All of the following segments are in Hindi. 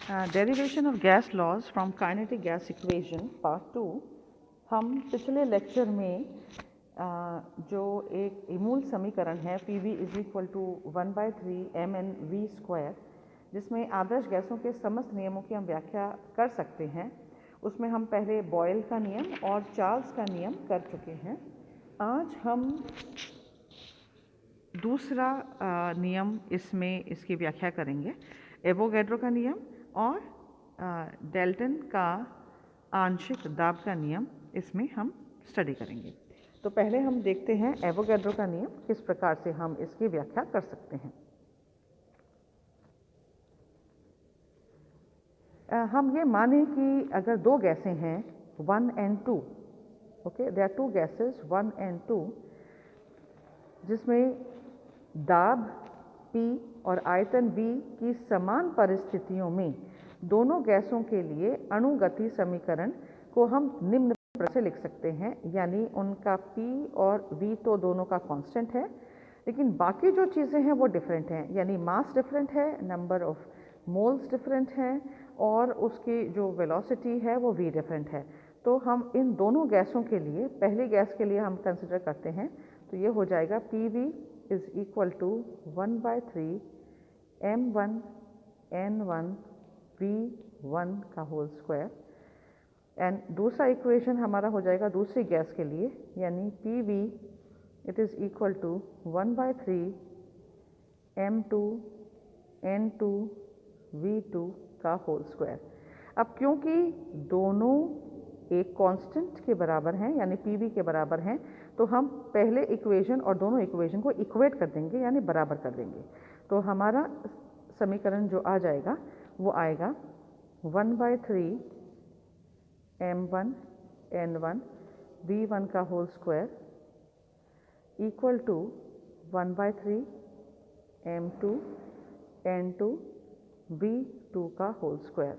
Derivation of gas laws from kinetic gas equation part 2। हम पिछले लेक्चर में जो एक मूल समीकरण है P V is equal to 1/3 mn v², जिसमें आदर्श गैसों के समस्त नियमों की हम व्याख्या कर सकते हैं, उसमें हम पहले बॉयल का नियम और चार्ल्स का नियम कर चुके हैं। आज हम दूसरा नियम इसमें इसकी व्याख्या करेंगे, एवोगैड्रो का नियम और डेल्टन का आंशिक दाब का नियम इसमें हम स्टडी करेंगे। तो पहले हम देखते हैं एवोगैड्रो का नियम किस प्रकार से हम इसकी व्याख्या कर सकते हैं। हम ये माने कि अगर दो गैसें हैं 1 and 2, okay, they are two gases 1 and 2, जिसमें दाब P और आयतन V की समान परिस्थितियों में दोनों गैसों के लिए अणुगति समीकरण को हम निम्न प्रकार से लिख सकते हैं, यानी उनका P और V तो दोनों का कांस्टेंट है, लेकिन बाकी जो चीज़ें हैं वो डिफरेंट हैं, यानी मास डिफरेंट है, नंबर ऑफ मोल्स डिफरेंट हैं और उसकी जो वेलोसिटी है वो V डिफरेंट है। तो हम इन दोनों गैसों के लिए, पहली गैस के लिए हम कंसिडर करते हैं, तो ये हो जाएगा PV is equal to 1/3 m1 n1 v1 का होल स्क्वायर। एंड दूसरा इक्वेशन हमारा हो जाएगा दूसरी गैस के लिए, यानी PV it is equal to 1/3 m2 n2 v2 का होल स्क्वायर। अब क्योंकि दोनों एक कांस्टेंट के बराबर हैं, यानी PV के बराबर हैं, तो हम पहले इक्वेशन और दोनों इक्वेशन को इक्वेट कर देंगे, यानी बराबर कर देंगे। तो हमारा समीकरण जो आ जाएगा वो आएगा 1/3 m1 n1 v1 का whole square equal to 1/3 m2 n2 v2 का होल स्क्वायर।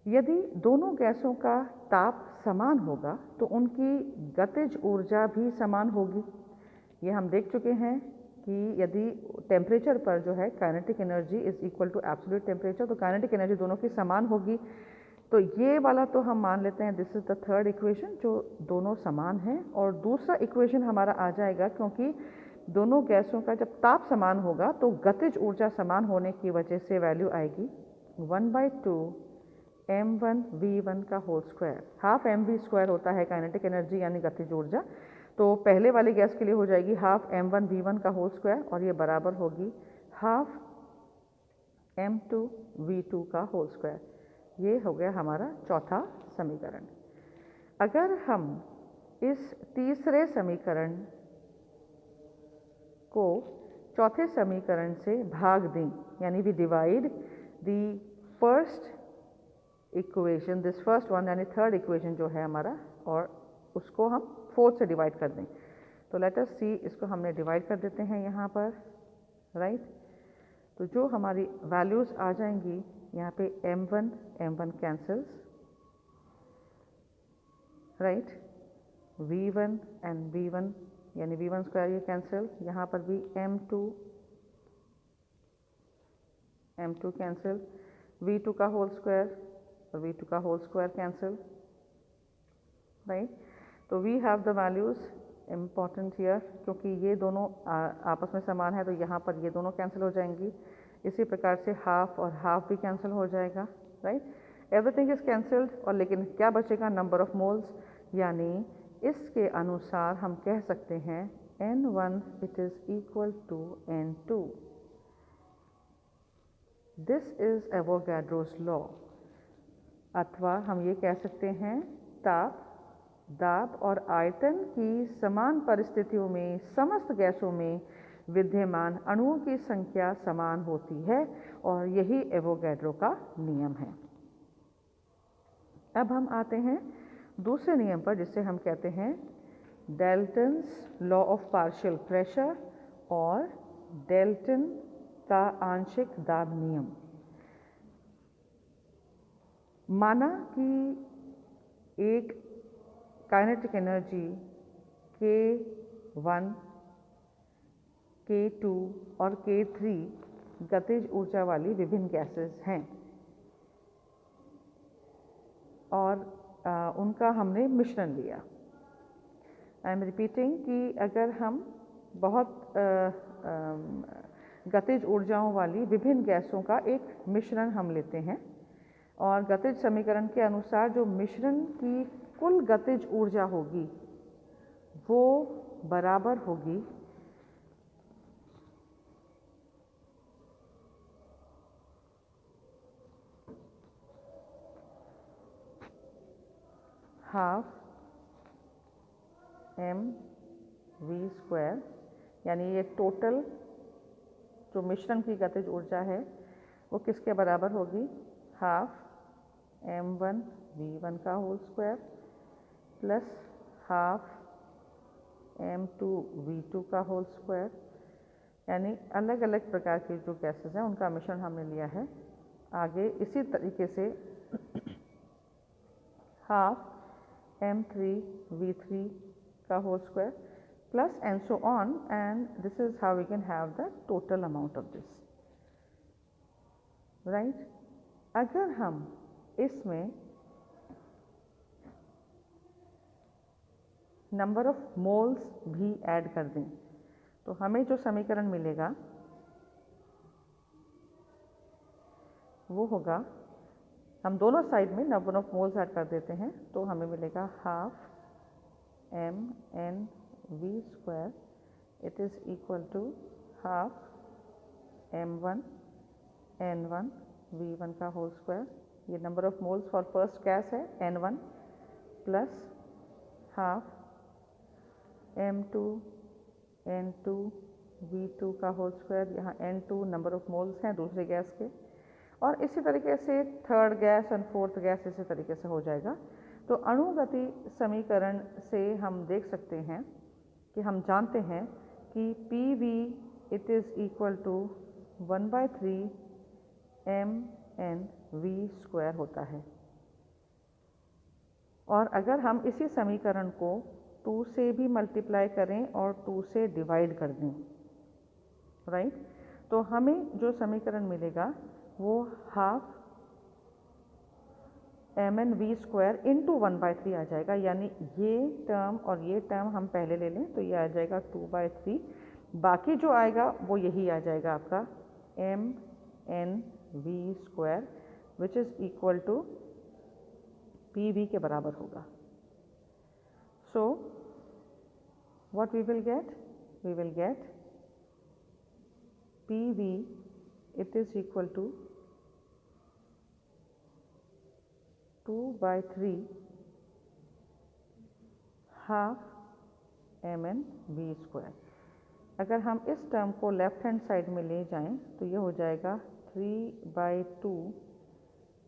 यदि दोनों गैसों का ताप समान होगा तो उनकी गतिज ऊर्जा भी समान होगी। ये हम देख चुके हैं कि यदि टेम्परेचर पर जो है kinetic energy is equal to absolute temperature, तो काइनेटिक एनर्जी दोनों की समान होगी। तो ये वाला तो हम मान लेते हैं, this is the third equation, जो दोनों समान हैं। और दूसरा इक्वेशन हमारा आ जाएगा, क्योंकि दोनों गैसों का जब ताप समान होगा तो गतिज ऊर्जा समान होने की वजह से वैल्यू आएगी 1/2 m1 v1 का होल स्क्वायर। हाफ mv² होता है काइनेटिक एनर्जी यानी गतिज ऊर्जा, तो पहले वाली गैस के लिए हो जाएगी हाफ m1 v1 का होल स्क्वायर, और ये बराबर होगी हाफ m2 v2 का होल स्क्वायर। ये हो गया हमारा चौथा समीकरण। अगर हम इस तीसरे समीकरण को चौथे समीकरण से भाग दें, यानी we divide the first equation, this first one, यानी थर्ड इक्वेशन जो है हमारा, और उसको हम फोर्थ से डिवाइड कर दें, तो लेट अस सी, इसको हमने डिवाइड कर देते हैं यहाँ पर, राइट। तो जो हमारी वैल्यूज़ आ जाएंगी यहाँ पे m1 cancels, right, v1 and v1 यानी v1² ये कैंसिल, यहाँ पर भी m2 कैंसिल, v2 का होल स्क्वायर और v2 का होल स्क्वायर कैंसिल, राइट। तो we have the values important here, क्योंकि ये दोनों आपस में समान है, तो यहाँ पर ये दोनों कैंसिल हो जाएंगी। इसी प्रकार से हाफ और हाफ भी कैंसिल हो जाएगा, राइट। एवरीथिंग इज कैंसिल्ड, और लेकिन क्या बचेगा, नंबर ऑफ मोल्स, यानी इसके अनुसार हम कह सकते हैं n1 it is equal to n2। This is Avogadro's law, अथवा हम ये कह सकते हैं ताप, दाब और आयतन की समान परिस्थितियों में समस्त गैसों में विद्यमान अणुओं की संख्या समान होती है, और यही एवोगैड्रो का नियम है। अब हम आते हैं दूसरे नियम पर, जिसे हम कहते हैं Dalton's law of partial pressure और डेल्टन का आंशिक दाब नियम। माना कि एक काइनेटिक एनर्जी K1, K2 और K3 गतिज ऊर्जा वाली विभिन्न गैसेस हैं और उनका हमने मिश्रण लिया। आई एम रिपीटिंग कि अगर हम बहुत गतिज ऊर्जाओं वाली विभिन्न गैसों का एक मिश्रण हम लेते हैं और गतिज समीकरण के अनुसार जो मिश्रण की कुल गतिज ऊर्जा होगी वो बराबर होगी हाफ mv², यानी ये टोटल जो मिश्रण की गतिज ऊर्जा है वो किसके बराबर होगी, हाफ m1v1 का whole square plus half m2v2 का होल स्क्वायर। यानी अलग अलग प्रकार की जो गैसेस हैं उनका मिश्रण हमने लिया है। आगे इसी तरीके से हाफ m3v3 का whole square plus and so on, and this is how we can have the total amount of this, right? अगर हम इसमें नंबर ऑफ मोल्स भी ऐड कर दें तो हमें जो समीकरण मिलेगा वो होगा, हम दोनों साइड में नंबर ऑफ मोल्स ऐड कर देते हैं तो हमें मिलेगा half mnv², it is equal to half m1 n1 v1 का होल स्क्वायर। ये number of moles for first gas है n1 plus half m2 n2 v2 का होल स्क्वायर। यहाँ n2 नंबर ऑफ मोल्स हैं दूसरे गैस के, और इसी तरीके से third gas and fourth gas इसी तरीके से हो जाएगा। तो अणुगति समीकरण से हम देख सकते हैं कि हम जानते हैं कि PV it is equal to 1/3 mnv² होता है। और अगर हम इसी समीकरण को 2 से भी मल्टीप्लाई करें और 2 से डिवाइड कर दें, राइट, तो हमें जो समीकरण मिलेगा वो हाफ mnv² इंटू 1/3 आ जाएगा। यानी ये टर्म और ये टर्म हम पहले ले लें तो ये आ जाएगा 2/3, बाकी जो आएगा वो यही आ जाएगा आपका mnv² which is equal to PV के बराबर होगा। So what we will get, we will get PV it is equal to 2/3 half mnv²। अगर हम इस टर्म को लेफ्ट हैंड साइड में ले जाएं तो ये हो जाएगा 3/2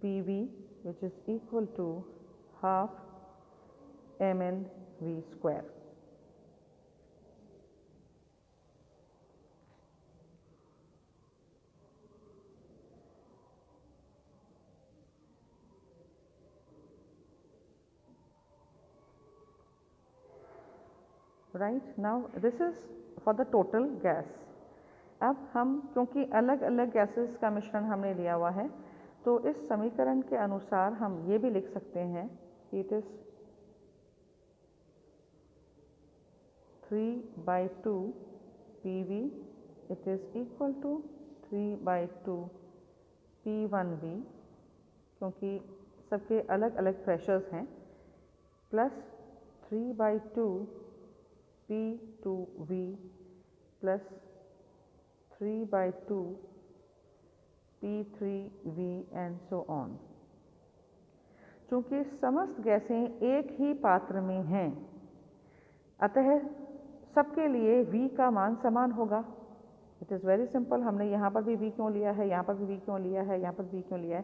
PV which is equal to half mnv²। Right, now this is for the total gas. अब हम क्योंकि अलग अलग गैसेस का मिश्रण हमने लिया हुआ है तो इस समीकरण के अनुसार हम ये भी लिख सकते हैं कि it is 3/2 PV it is equal to 3/2 P1V, क्योंकि सबके अलग अलग प्रेशर्स हैं, plus 3/2 P2V plus 3/2 P3V and so on. चूँकि समस्त गैसें एक ही पात्र में हैं अतः सबके लिए V का मान समान होगा। It is very simple. हमने यहाँ पर भी V क्यों लिया है, यहाँ पर भी V क्यों लिया है, यहाँ पर V क्यों लिया है,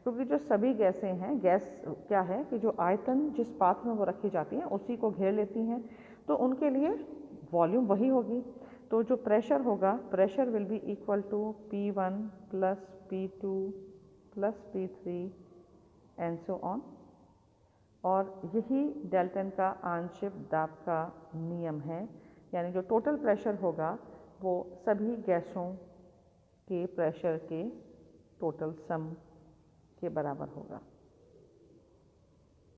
क्योंकि जो सभी गैसें हैं, गैस क्या है कि जो आयतन जिस पात्र में वो रखी जाती हैं उसी को घेर लेती हैं, तो उनके लिए वॉल्यूम वही होगी। तो जो प्रेशर होगा, pressure will be equal to P1 plus P2 plus P3 and so on. और यही डेल्टन का आंशिक दाब का नियम है, यानी जो टोटल प्रेशर होगा वो सभी गैसों के प्रेशर के टोटल सम के बराबर होगा।